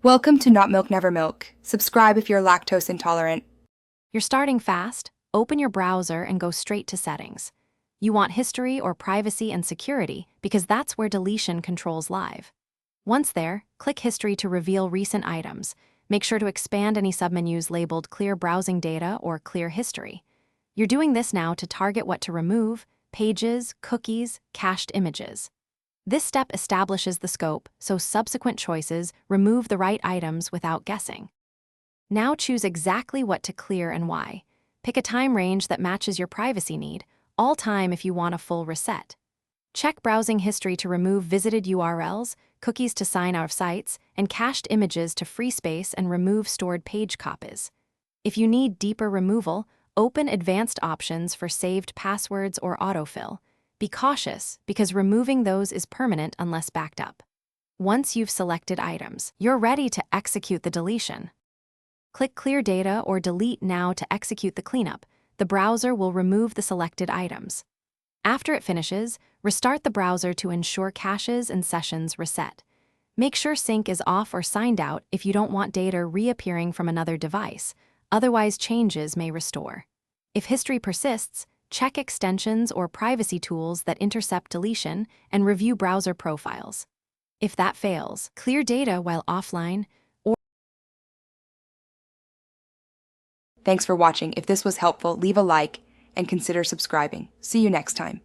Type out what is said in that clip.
Welcome to Not Milk Never Milk. Subscribe if you're lactose intolerant. You're starting fast? Open your browser and go straight to Settings. You want history or privacy and security because that's where deletion controls live. Once there, click History to reveal recent items. Make sure to expand any submenus labeled Clear Browsing Data or Clear History. You're doing this now to target what to remove: pages, cookies, cached images. This step establishes the scope, so subsequent choices remove the right items without guessing. Now choose exactly what to clear and why. Pick a time range that matches your privacy need, all time if you want a full reset. Check browsing history to remove visited URLs, cookies to sign out of sites, and cached images to free space and remove stored page copies. If you need deeper removal, open advanced options for saved passwords or autofill. Be cautious, because removing those is permanent unless backed up. Once you've selected items, you're ready to execute the deletion. Click Clear Data or Delete Now to execute the cleanup. The browser will remove the selected items. After it finishes, restart the browser to ensure caches and sessions reset. Make sure sync is off or signed out if you don't want data reappearing from another device, otherwise changes may restore. If history persists, check extensions or privacy tools that intercept deletion and review browser profiles. If that fails, clear data while offline. Thanks for watching. If this was helpful, leave a like and consider subscribing. See you next time.